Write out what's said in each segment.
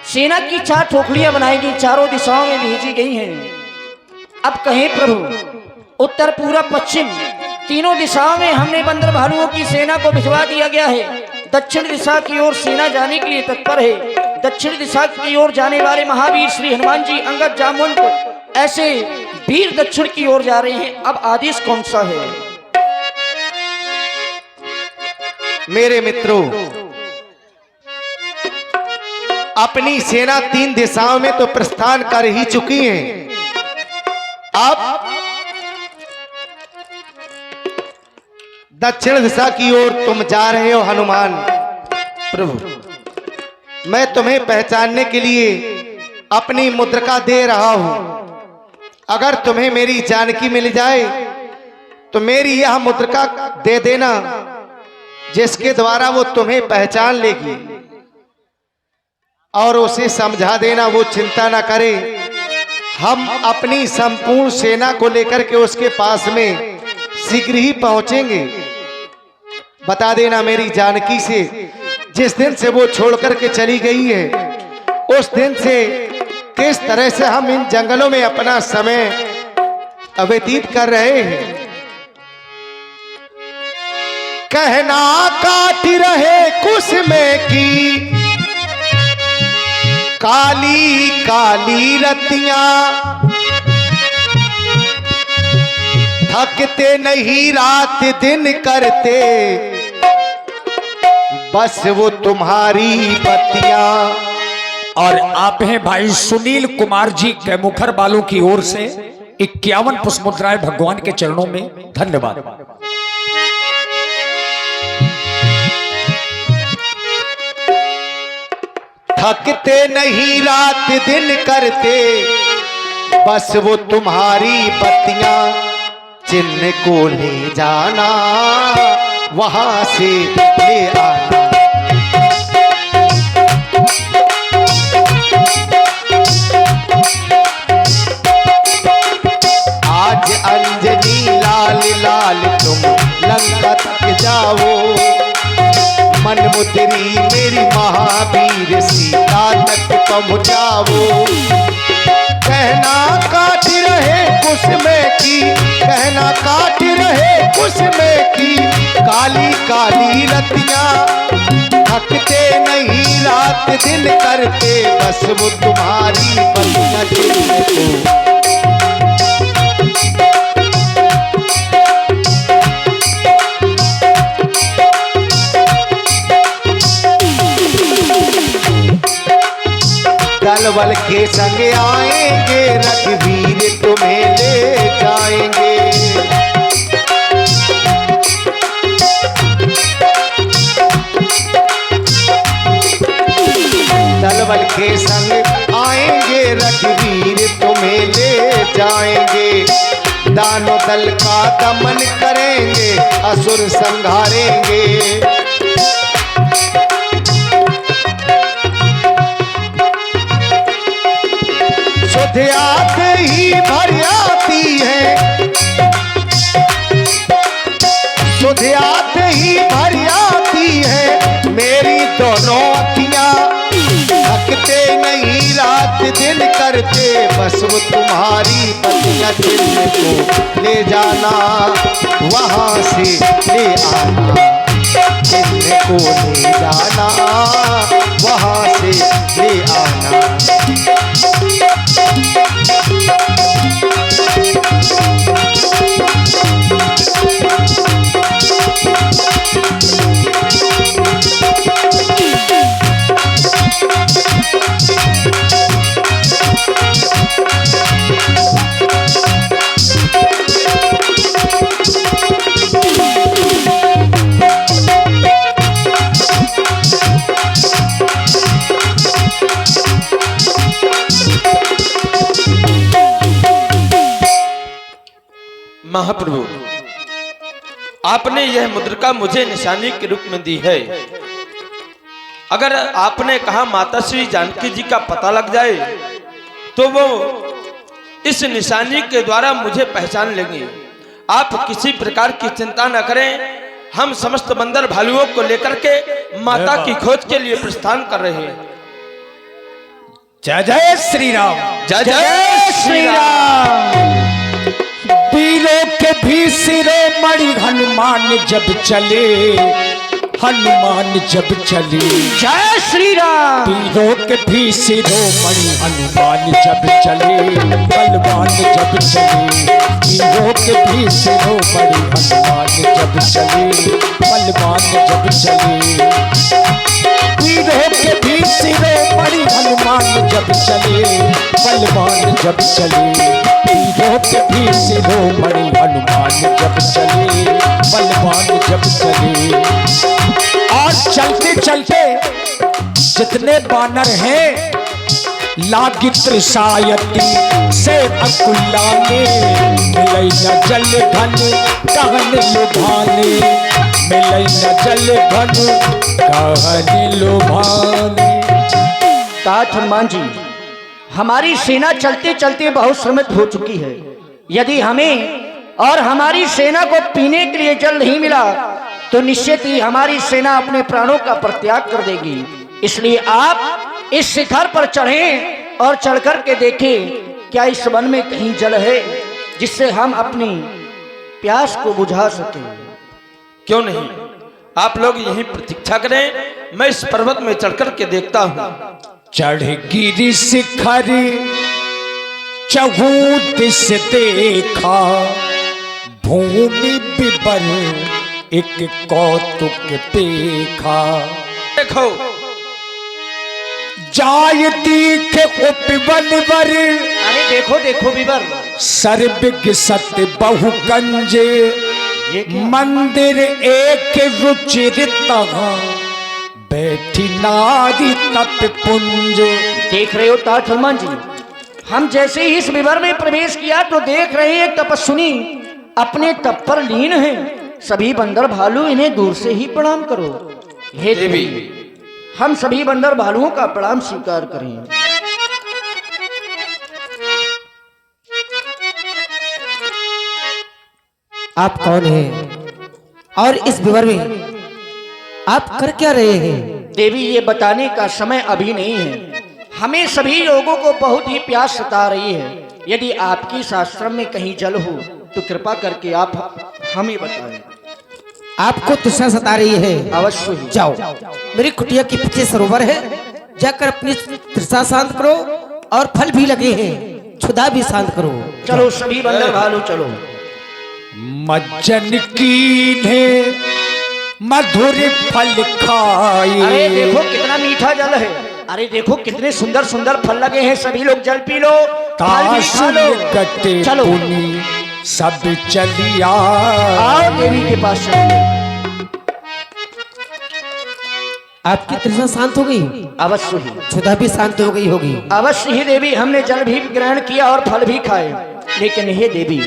सेना की 4 ठोकलियां बनाई गई, चारों दिशाओं में भेजी गई हैं। अब कहें प्रभु, उत्तर पूरब पश्चिम तीनों दिशाओं में हमने बंदर भालुओं की सेना को भिजवा दिया गया है। दक्षिण दिशा की ओर सेना जाने के लिए तत्पर है। दक्षिण दिशा की ओर जाने वाले महावीर श्री हनुमान जी, अंगद, जामवंत ऐसे वीर दक्षिण की ओर जा रहे हैं। अब आदेश कौन सा है? मेरे मित्रों, अपनी सेना 3 दिशाओं में तो प्रस्थान कर ही चुकी है। अब दक्षिण दिशा की ओर तुम जा रहे हो हनुमान। प्रभु, मैं तुम्हें पहचानने के लिए अपनी मुद्रिका दे रहा हूं। अगर तुम्हें मेरी जानकी मिल जाए तो मेरी यह मुद्रिका दे देना, जिसके द्वारा वो तुम्हें पहचान लेगी, और उसे समझा देना वो चिंता ना करे। हम अपनी संपूर्ण सेना को लेकर के उसके पास में शीघ्र ही पहुंचेंगे। बता देना मेरी जानकी से, जिस दिन से वो छोड़ करके चली गई है, उस दिन से किस तरह से हम इन जंगलों में अपना समय व्यतीत कर रहे हैं। कहना काट रहे कुश में की काली काली रतियां, थकते नहीं रात दिन करते बस वो तुम्हारी बत्तियां। और आप हैं भाई सुनील कुमार जी कैमुखर बालों की ओर से 51 पुष्प मुद्राएं भगवान के चरणों में। धन्यवाद। थकते नहीं रात दिन करते बस वो तुम्हारी बत्तियां, चिन्ह को ले जाना वहां से ले आना। आज अंजनी लाल लाल तुम लंका तक जाओ, मन मुद्री मेरी महावीर सीता तक पहुंचाओ। कहना काट रहे कुश में की, कहना काट रहे कुश में की काली काली रतियां, थकते नहीं रात दिन करते बस वो तुम्हारी बत्तियां। दल बल के संग आएंगे, रघुवीर तुम्हें ले जाएंगे। दल बल के संग आएंगे, रघुवीर तुम्हें ले जाएंगे। दानों दल का दमन करेंगे, असुर संघारेंगे। सुध आते ही भर आती है, सुध आते ही भर आती है मेरी दोनों अखियां। थकते नहीं रात दिन करते बस वो तुम्हारी बत्तियां। चिन्ह को ले जाना वहां से ले आना, चिन्ह को ले जाना वहां से ले आना। महाप्रभु, आपने यह मुद्रिका मुझे निशानी के रूप में दी है। अगर आपने कहा माता श्री जानकी जी का पता लग जाए तो वो इस निशानी के द्वारा मुझे पहचान लेंगे। आप किसी प्रकार की चिंता न करें, हम समस्त बंदर भालुओं को लेकर के माता की खोज के लिए प्रस्थान कर रहे हैं। जय जय श्री राम। जय जय श्री राम। वीरों के भी शिरोमणि हनुमान जब चले, हनुमान जब चले। जय श्री राम। वीरों के भी शिरोमणि हनुमान जब चले, बलवान जब चले। वीरों के भी शिरोमणि हनुमान जब चले, बलवान जब चले। वीरों के भी शिरोमणि हनुमान जब चले, बलवान जब चले। वीरों के भी शिरोमणि हनुमान जब चले, बलवान जब चले। और चलते चलते जितने बानर हैं लागी त्रिशायती से अकुलाने, मिलै न जल घन कहन लुभाने, मिलै न जल घन कहन लुभाने। तात हनुमान जी, हमारी सेना चलते चलते बहुत श्रमित हो चुकी है। यदि हमें और हमारी सेना को पीने के लिए जल नहीं मिला तो निश्चित ही हमारी सेना अपने प्राणों का परित्याग कर देगी। इसलिए आप इस शिखर पर चढ़ें और चढ़कर के देखें क्या इस वन में कहीं जल है जिससे हम अपनी प्यास को बुझा सकें। क्यों नहीं, आप लोग यहीं प्रतीक्षा करें, मैं इस पर्वत में चढ़कर के देखता हूँ। चढ़ गिरि शिखर चहु दिस देखा, भूमि विवर एक कौतुक पेखा। देखो जाय दीख उपवन वर, अरे देखो देखो विवर, सर्विग सत्य बहु कंजे। मंदिर एक रुचिर तहाँ, बैठी नारी तप पुंज। देख रहे हो तात हनुमान जी, हम जैसे ही इस विवर में प्रवेश किया तो देख रहे हैं एक तपस्विनी अपने तप पर लीन है। सभी बंदर भालू इन्हें दूर से ही प्रणाम करो। हे देवी, हम सभी बंदर भालुओं का प्रणाम स्वीकार करें। आप कौन हैं और इस विवर में आप कर क्या रहे हैं? देवी, ये बताने का समय अभी नहीं है। हमें सभी लोगों को बहुत ही प्यास सता रही है। यदि आपकी इस आश्रम में कहीं जल हो तो कृपा करके आप हमें बताएं। आपको तृष्णा सता रही है? अवश्य ही। जाओ, मेरी कुटिया के पीछे सरोवर है, जाकर अपनी तृष्णा शांत करो और फल भी लगे हैं, क्षुधा भी शांत करो। चलो सभी बंदर भालू चलो। मज्जन कीन्हे मधुर फल खाए। अरे देखो कितना मीठा जल है। अरे देखो कितने सुंदर सुंदर फल लगे हैं। सभी लोग जल पी लो, फल भी खा लो। कटे चलो पुनि सब चलिया। आओ देवी के पास चलो। आपकी तृष्णा शांत हो गई? अवश्य ही। क्षुधा भी शांत हो गई होगी? अवश्य ही देवी, हमने जल भी ग्रहण किया और फल भी खाए। लेकिन हे देवी,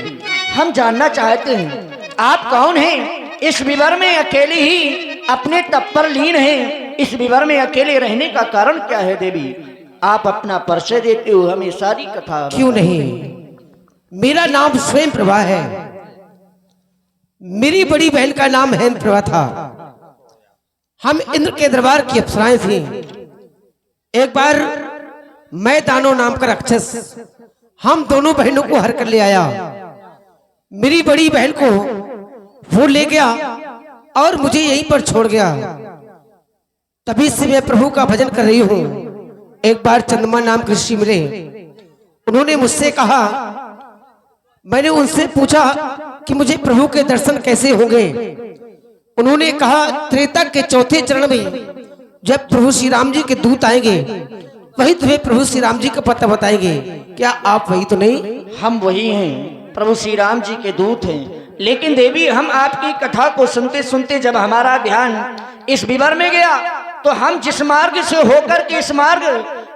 हम जानना चाहते हैं आप कौन हैं? इस विवर में अकेले ही अपने तप पर लीन हैं। इस विवर में अकेले रहने का कारण क्या है देवी? आप अपना परिचय देते हो हमें सारी कथा। क्यों नहीं, मेरा नाम स्वयं प्रभा है। मेरी बड़ी बहन का नाम हेम प्रभा था। हम इंद्र के दरबार की अप्सराएं थी। एक बार मैं दानो नाम का राक्षस हम दोनों बहनों को हर कर ले आया। मेरी बड़ी बहन को वो ले गया और मुझे यहीं पर छोड़ गया। तभी से मैं प्रभु का भजन कर रही हूँ। एक बार चंद्रमा नाम के ऋषि मिले। उन्होंने मुझसे कहा, मैंने उनसे पूछा कि मुझे प्रभु के दर्शन कैसे होंगे। उन्होंने कहा, त्रेता के चौथे चरण में जब प्रभु श्री राम जी के दूत आएंगे वही तुम्हें प्रभु श्री राम जी का पता बताएंगे। क्या आप वही तो नहीं? हम वही हैं, प्रभु श्री राम जी के दूत हैं। लेकिन देवी, हम आपकी कथा को सुनते सुनते जब हमारा ध्यान इस विवर में गया तो हम जिस मार्ग से होकर के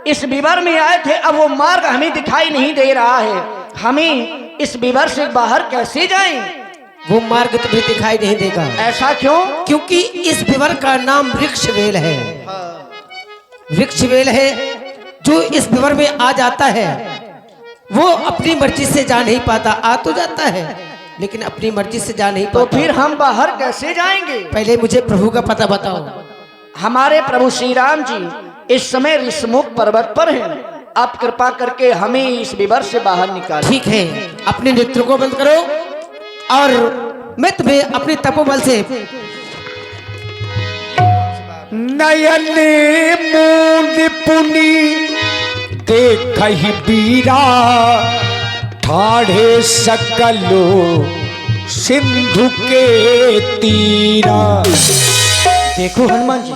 इस विवर में आए थे, अब वो मार्ग हमें दिखाई नहीं दे रहा है। हमें इस विवर से बाहर कैसे जाएं? वो मार्ग तुम्हें दिखाई नहीं देगा। ऐसा क्यों? क्योंकि इस विवर का नाम वृक्ष वेल है। वृक्ष वेल है जो इस विवर में आ जाता है वो अपनी मर्जी से जा नहीं पाता। आ तो जाता है लेकिन अपनी मर्जी से जा नहीं तो पाता। फिर हम बाहर कैसे जाएंगे? पहले मुझे प्रभु का पता बताओ। हमारे प्रभु श्री राम जी इस समय ऋषमुख पर्वत पर हैं। आप कृपा करके हमें इस विवर से बाहर निकाल। ठीक है, अपने नेत्र को बंद करो और मैं तुम्हें अपने तपोबल से नयन मूंद पुनी देखहि बीरा ठाढ़े सकलो सिंधु के तीरा। देखो हनुमान जी,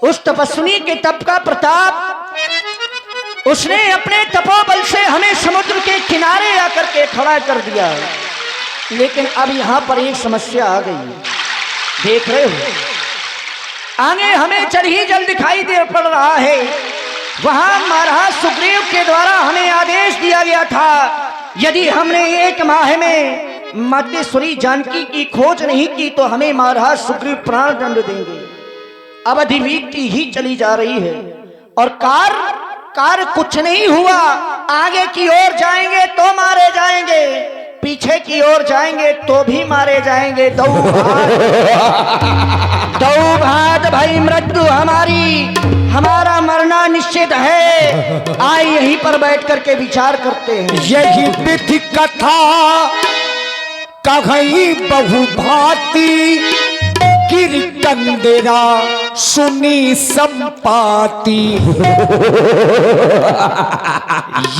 उस तपस्विनी के तप का प्रताप, उसने अपने तपोबल से हमें समुद्र के किनारे आकर के खड़ा कर दिया। लेकिन अब यहाँ पर एक समस्या आ गई, देख रहे हो आगे हमें चल ही जल दिखाई दे पड़ रहा है। वहां महाराज सुग्रीव के द्वारा हमें आदेश दिया गया था, यदि हमने 1 माह में मद्देश्वरी जानकी की खोज नहीं की तो हमें महाराज सुग्रीव प्राण दंड देंगे। अवधि बीतती ही चली जा रही है और कार कुछ नहीं हुआ। आगे की ओर जाएंगे तो मारे जाएंगे, पीछे की ओर जाएंगे तो भी मारे जाएंगे। दो भात भाई मृत्यु हमारा मरना निश्चित है। आए यहीं पर बैठ करके विचार करते हैं। यही विधि कथा कहीं बहु भांति कीर्तनदेरा सुनी संपाति।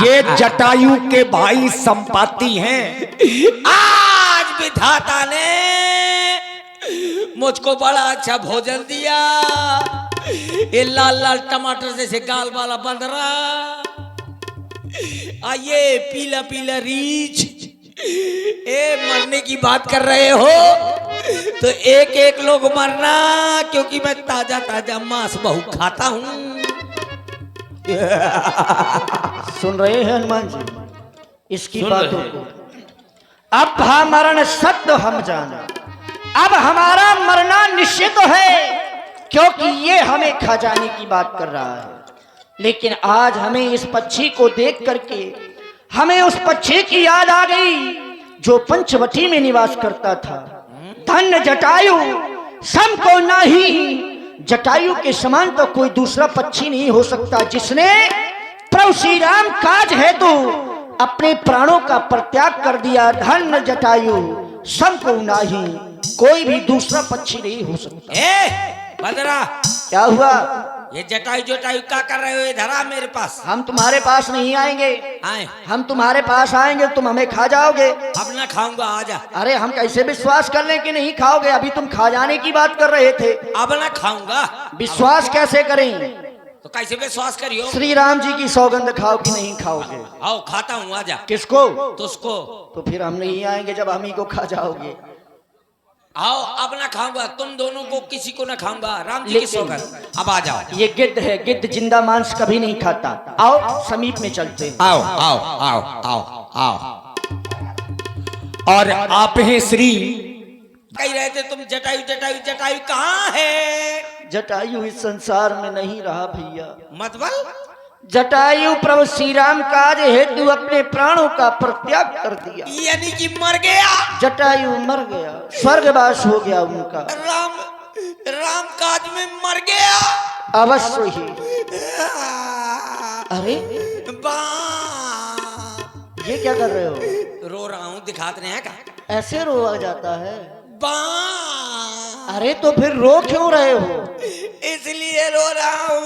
ये जटायु के भाई संपाति हैं। आज विधाता ने मुझको बड़ा अच्छा भोजन दिया। ये लाल लाल टमाटर जैसे गाल वाला बंदरा, ये पीला पीला रीछ, मरने की बात कर रहे हो तो एक एक लोग मरना, क्योंकि मैं ताजा ताजा मांस बहु खाता हूं। सुन रहे हैं हनुमान जी इसकी बातों को? अब मरण सत्य हम जाना, अब हमारा मरना निश्चित है, क्योंकि ये हमें खा जाने की बात कर रहा है। लेकिन आज हमें इस पक्षी को देख करके हमें उस पक्षी की याद आ गई जो पंचवटी में निवास करता था। धन्य जटायु, सम को नहीं, जटायु के समान तो कोई दूसरा पक्षी नहीं हो सकता जिसने प्रभु श्री राम काज हेतु अपने प्राणों का परित्याग कर दिया। धन्य जटायु, सम को नहीं, कोई भी दूसरा पक्षी नहीं हो सकता। बंदरा, क्या हुआ? ये जटायु जटायु क्या कर रहे हो? इधर आ मेरे पास। हम तुम्हारे पास नहीं आएंगे। आए? हम तुम्हारे पास आएंगे तुम हमें खा जाओगे। अब ना खाऊंगा, आजा। अरे हम कैसे विश्वास कर लें कि नहीं खाओगे? अभी तुम खा जाने की बात कर रहे थे। अब ना खाऊंगा। विश्वास कैसे करें? तो कैसे विश्वास करियो? श्री राम जी की सौगंध खाओ कि नहीं खाओगे? आओ खाता हूँ, आजा। किसको? तुझको। तो फिर हम नहीं आएंगे जब हम ही को खा जाओगे। आओ, अब ना खाऊंगा, तुम दोनों को किसी को ना खाऊंगा, राम जी की सौगंध। अब आ जाओ। ये गिद्ध है, गिद्ध जिंदा मांस कभी नहीं खाता। आओ समीप में चलते हैं। आओ आओ आओ आओ आओ। और आप हैं श्री, कह रहे थे तुम जटायु जटायु जटायु कहाँ है? जटायु इस संसार में नहीं रहा भैया। मतलब जटायु प्रभु श्री राम काज हेतु अपने प्राणों का परित्याग कर दिया, यानी कि मर गया। जटायु मर गया, स्वर्गवास हो गया उनका। राम काज में मर गया। अवश्य ही। अरे ये क्या कर रहे हो? रो रहा हूँ, दिखाते हैं क्या? ऐसे रोआ जाता है? अरे तो फिर रो क्यों रहे हो? इसलिए रो रहा हूँ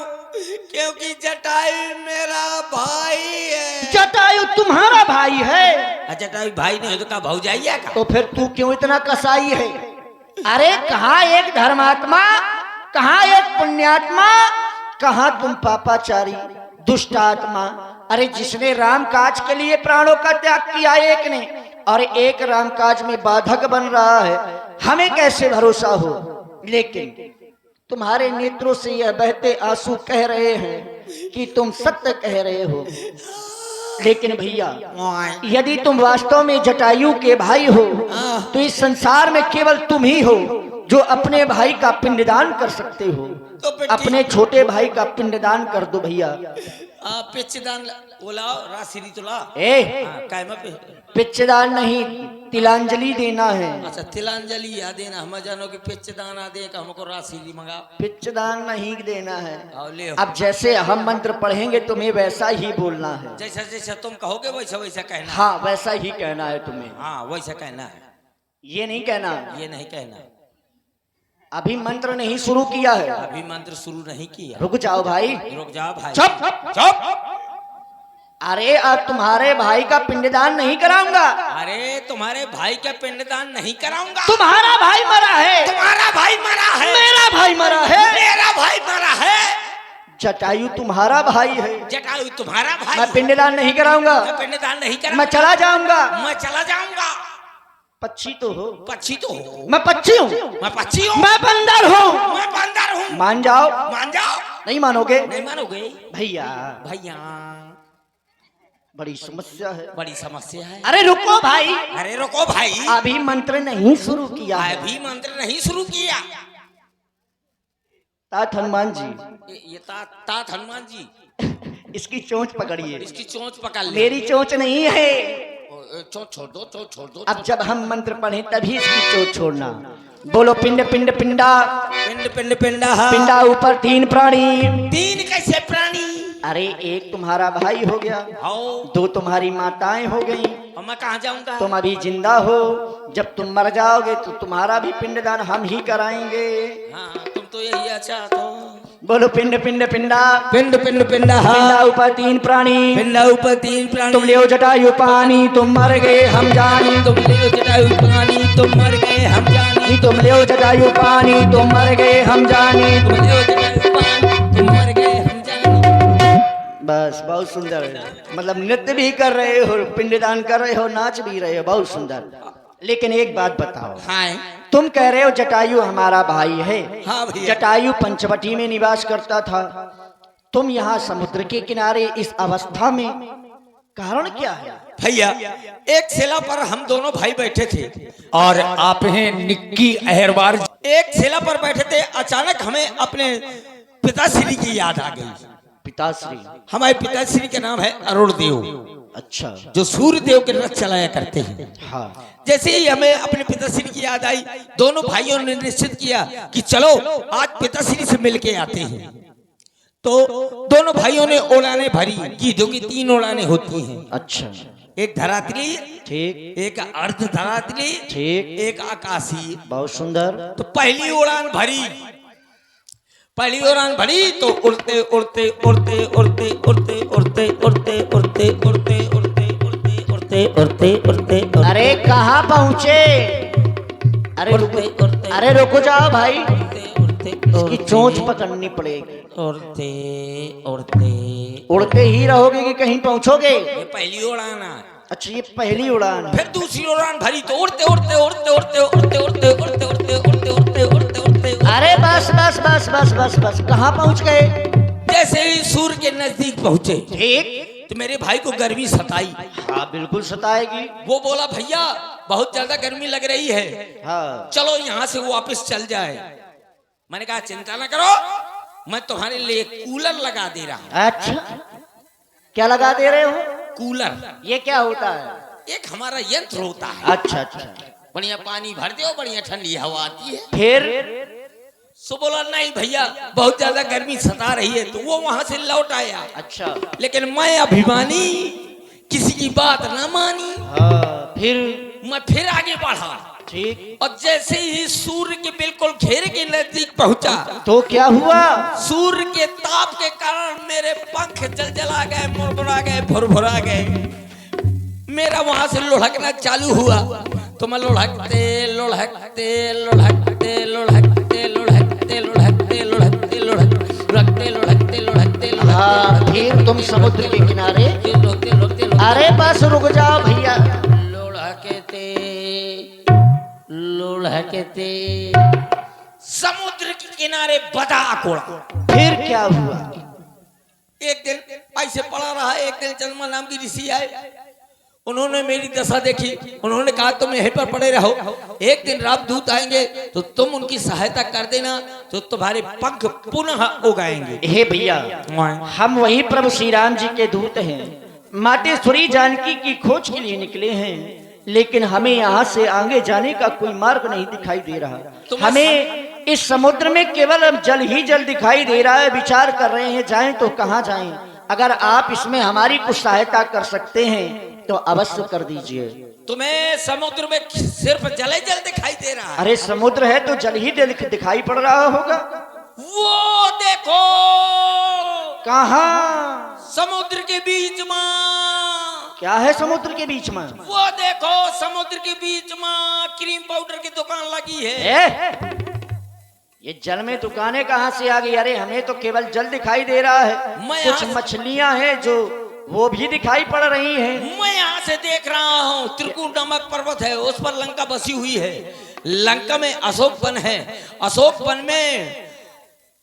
क्योंकि जटायु मेरा भाई है। जटायु तुम्हारा भाई है? जटायु भाई नहीं हो तो क्या भौजाई है का? तो फिर तू क्यों इतना कसाई है? अरे कहाँ एक धर्मात्मा, कहाँ एक पुण्यात्मा, कहाँ तुम पापाचारी दुष्ट आत्मा। अरे जिसने राम काज के लिए प्राणों का त्याग किया एक ने, और एक राम काज में बाधक बन रहा है, हमें कैसे भरोसा हो? लेकिन तुम्हारे नेत्रों से यह बहते आंसू कह रहे हैं कि तुम सत्य कह रहे हो। लेकिन भैया यदि तुम वास्तव में जटायु के भाई हो तो इस संसार में केवल तुम ही हो जो अपने भाई का पिंडदान कर सकते हो, तो फिर अपने छोटे भाई का पिंडदान कर दो भैया। पिछदान बोला राशि तो ला ए कायमा पे पिच्चदान नहीं, तिलांजलि देना है। अच्छा तिलांजलि याद देना, हम जानो कि पिछदान आ दे हमको राशि मंगा पिच्चदान नहीं देना है। आओ ले अब जैसे हम मंत्र पढ़ेंगे तुम्हें वैसा ही बोलना है। जैसा जैसा तुम कहोगे वैसा वैसा कहना है। हाँ वैसा ही कहना है तुम्हें, हाँ वैसा कहना है, ये नहीं कहना। ये नहीं कहना। अभी मंत्र नहीं शुरू किया है, अभी मंत्र शुरू नहीं किया। रुक जाओ भाई। रुक जाओ भाई। चुप चुप। अरे अब तुम्हारे भाई का पिंडदान नहीं कराऊंगा। अरे तुम्हारे भाई का पिंडदान नहीं कराऊंगा। तुम्हारा भाई मरा है, तुम्हारा भाई मरा है, मेरा भाई मरा है, मेरा भाई मरा है, जटायु तुम्हारा भाई है, जटायु तुम्हारा भाई। मैं पिंडदान नहीं कराऊंगा, मैं पिंडदान नहीं कराऊंगा। मैं चला जाऊंगा। मैं चला जाऊंगा। पक्षी तो हो, पक्षी तो हो। मैं पक्षी हूँ, मैं पक्षी हूँ, मैं बंदर हूँ। मैं बंदर हूँ। मान जाओ। मान जाओ। नहीं मानोगे नहीं मानोगे भैया, भैया, बड़ी समस्या है। बड़ी समस्या है। अरे रुको भाई, अरे रुको भाई, अभी मंत्र नहीं शुरू किया है। अभी मंत्र नहीं शुरू किया। तात हनुमान जी, ये तात हनुमान जी, इसकी चोंच पकड़िए। इसकी चोंच पकड़ ले। मेरी चोंच नहीं है। चोंच छोड़ दो, चोंच छोड़ दो। अब जब हम मंत्र पढ़े तभी इसकी चोंच छोड़ना। बोलो पिंड पिंड पिंडा, पिंड पिंड पिंडा, पिंडा ऊपर 3 प्राणी। 3 कैसे प्राणी? अरे एक तुम्हारा भाई हो गया, आओ 2 तुम्हारी माताएं हो गई, और मैं कहाँ जाऊंगा? तुम अभी जिंदा हो। जब तुम मर जाओगे तो तुम्हारा भी पिंडदान हम ही कराएंगे। हाँ तुम तो यही अच्छा तो। बोलो पिंड पिंड पिंडा, पिंड पिंड पिंडा, पिंडा ऊपर 3 प्राणी। पिंडा ऊपर 3 प्राणी। तुम ले जटायु पानी, तुम मर गए हम जानी। तुम ले जटायु पानी, तुम मर गए हम जानी। तुम ले जटायु पानी, तुम मर गए हम जानी। तुम ले जटायु पानी, तुम मर गए हम जानी। बस बहुत सुंदर है। मतलब नृत्य भी कर रहे हो, पिंडदान कर रहे हो, नाच भी रहे हो, बहुत सुंदर। लेकिन एक बात बताओ, हाँ तुम कह रहे हो जटायु हमारा भाई है। हाँ भैया। जटायु पंचवटी में निवास करता था, तुम यहाँ समुद्र के किनारे इस अवस्था में, कारण क्या है? भैया एक शिला पर हम दोनों भाई बैठे थे, और आप हैं निक्की अहरवार। एक शिला पर बैठे थे, अचानक हमें अपने पिताश्री की याद आ गई। पिताश्री? हमारे पिताश्री का नाम है अरुण देव, अच्छा, जो सूर्य देव के रथ चलाया करते हैं। हाँ। जैसे ही हमें अपने पिताश्री की याद आई, दोनों भाइयों ने निश्चित किया कि चलो आज पिताश्री से मिलके आते हैं। तो दोनों भाइयों ने उड़ानें भरी। गीधों की 3 उड़ानें होती हैं। अच्छा, एक धरातली, ठीक एक अर्ध धरातली, ठीक, एक आकाशीय। बहुत सुंदर। तो पहली उड़ान भरी, पहली उड़ान भरी तो उड़ते उड़ते उड़ते उड़ते उड़ते उड़ते उड़ते उड़ते उड़ते उड़ते उड़ते उड़ते उड़ते। अरे कहाँ पहुँचे? अरे उड़ते उड़ते, अरे रुको जाओ भाई, उड़ते इसकी चोंच पकड़नी पड़ेगी। उड़ते उड़ते उड़ते ही रहोगे कि कहीं पहुँचोगे? ये पहली उड़ान है। अच्छा, ये पहली उड़ान है। फिर दूसरी उड़ान भरी तो उड़ते उड़ते उड़ते उड़ते उड़ते उड़ते उड़ते उड़ते उड़ते उड़ते उड़ते उड़ते। अरे बस बस बस बस बस बस, कहाँ पहुँच गए? जैसे ही सूर्य के नजदीक पहुंचे ठीक। तो मेरे भाई को गर्मी सताई। हाँ बिल्कुल सताएगी। वो बोला भैया बहुत ज्यादा गर्मी लग रही है, हाँ। चलो यहाँ से वापस चल जाए। मैंने कहा चिंता ना करो, मैं तुम्हारे लिए कूलर लगा दे रहा हूँ। अच्छा, क्या लगा दे रहे हो? कूलर, ये क्या होता है? एक हमारा यंत्र होता है। अच्छा अच्छा, बढ़िया पानी भर दो, बढ़िया ठंडी हवा आती है। फिर? सो बोला नहीं भैया बहुत ज्यादा गर्मी सता रही है, तो वो वहां से लौट आया। अच्छा, लेकिन मैं अभिमानी, किसी की बात ना मानी। हाँ, फिर? मैं फिर आगे बढ़ा। ठीक। और जैसे ही सूर्य के बिल्कुल घेरे के नजदीक पहुंचा तो क्या हुआ? सूर्य के ताप के कारण मेरे पंख जलजला गए, मुरमुरा गए, भुरभुरा गए। मेरा वहां से लुढ़कना चालू हुआ। तो मैं लुढ़कते लुढ़कते लुढ़कते लुढ़कते लुढ़कते लुढ़कते लुढ़कते लुढ़कते लुढ़कते लुढ़कते। हाँ, फिर तुम समुद्र के किनारे? अरे बस रुक जाओ भैया। लुढ़कते लुढ़कते समुद्र के किनारे बदा कोड़ा। फिर क्या हुआ? एक दिन ऐसे पड़ा रहा। एक दिन चंद्रमा नाम की ऋषि आए, उन्होंने मेरी दशा देखी, उन्होंने कहा तुम यहीं पर पड़े रहो, एक दिन रामदूत आएंगे तो तुम उनकी सहायता कर देना तो तुम्हारे पंख पुनः उगाएंगे। हे भैया, हम वही प्रभु श्री राम जी के दूत हैं, मातेश्वरी जानकी की खोज के लिए निकले हैं, लेकिन हमें यहाँ से आगे जाने का कोई मार्ग नहीं दिखाई दे रहा। हमें इस समुद्र में केवल जल ही जल दिखाई दे रहा है। विचार कर रहे हैं जाएं तो कहाँ जाएं। अगर आप इसमें हमारी कुछ सहायता कर सकते हैं तो अवश्य कर दीजिए। तुम्हें समुद्र में सिर्फ जल ही जल दिखाई दे रहा है? अरे समुद्र है तो जल ही जल दिखाई पड़ रहा होगा। वो देखो कहाँ? समुद्र के बीच में। क्या है समुद्र के बीच में? वो देखो समुद्र के बीच में क्रीम पाउडर की दुकान लगी है। ये जल में दुकानें कहाँ से आ गई? अरे हमें तो केवल जल दिखाई दे रहा है, कुछ मछलियां हैं जो वो भी दिखाई पड़ रही हैं। मैं यहाँ से देख रहा हूँ त्रिकूट नामक पर्वत है, उस पर लंका बसी हुई है। लंका में अशोक वन है, अशोक वन में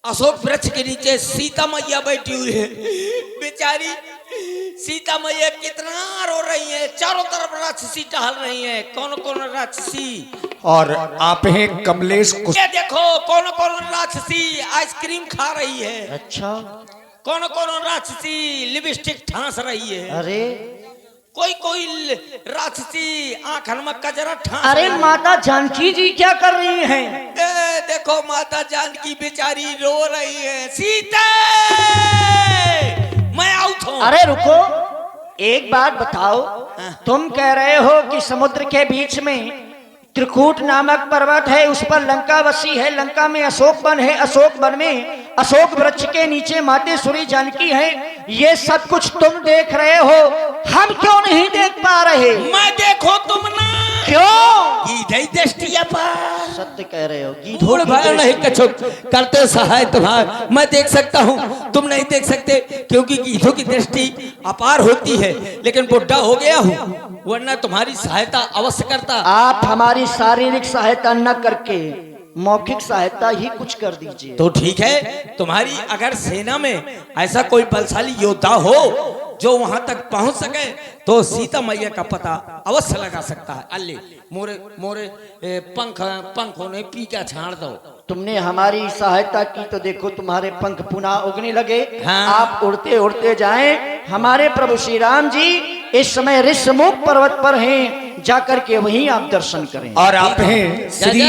अशोक वृक्ष के नीचे सीता मैया बैठी हुई है। बेचारी सीता मैया कितना रो रही है, चारों तरफ राक्षसी टहल रही है। कौन कौन राक्षसी? और आप हैं कमलेश ये देखो कौन कौन राक्षसी आइसक्रीम खा रही है। अच्छा, कौन कौन राक्षसी लिपस्टिक ठांस रही है। अरे कोई कोई राक्षसी आंखन में कजरा ठांस। अरे माता जानकी जी क्या कर रही हैं? देखो माता जानकी बेचारी रो रही है। सीता मैं आउट हूं। अरे रुको, एक बात बताओ, तुम कह रहे हो कि समुद्र के बीच में त्रिकूट नामक पर्वत है, उस पर लंका बसी है, लंका में अशोक वन है, अशोक वन में अशोक वृक्ष के नीचे मातेश्वरी जानकी है। ये सब कुछ तुम देख रहे हो, हम क्यों नहीं देख पा रहे? मैं देखो तुम ना क्यों? गीधई दृष्टिया पर सत्य कह रहे हो, गीधोड़ भाई नहीं कछो करते सहाय तुम्हार मैं देख सकता हूँ, तुम नहीं देख सकते क्योंकि गीधों की दृष्टि अपार होती है। लेकिन बुढ़ा हो गया हूँ, वरना तुम्हारी सहायता अवश्य करता। आप हमारी शारीरिक सहायता न करके मौखिक सहायता ही कुछ कर दीजिए। तो ठीक है, तुम्हारी अगर सेना में ऐसा कोई बलशाली योद्धा हो जो वहां तक पहुंच सके तो सीता मैया का पता अवश्य लगा सकता है। अल्ले मोरे मोरे पंखों ने पीका छाड़ दो। तुमने हमारी सहायता की तो देखो तुम्हारे पंख पुनः उगने लगे। हाँ। आप उड़ते उड़ते जाएं। हमारे प्रभु श्री राम जी इस समय ऋषमुख पर्वत पर हैं, जाकर के वहीं आप दर्शन करें। और आप हैं श्री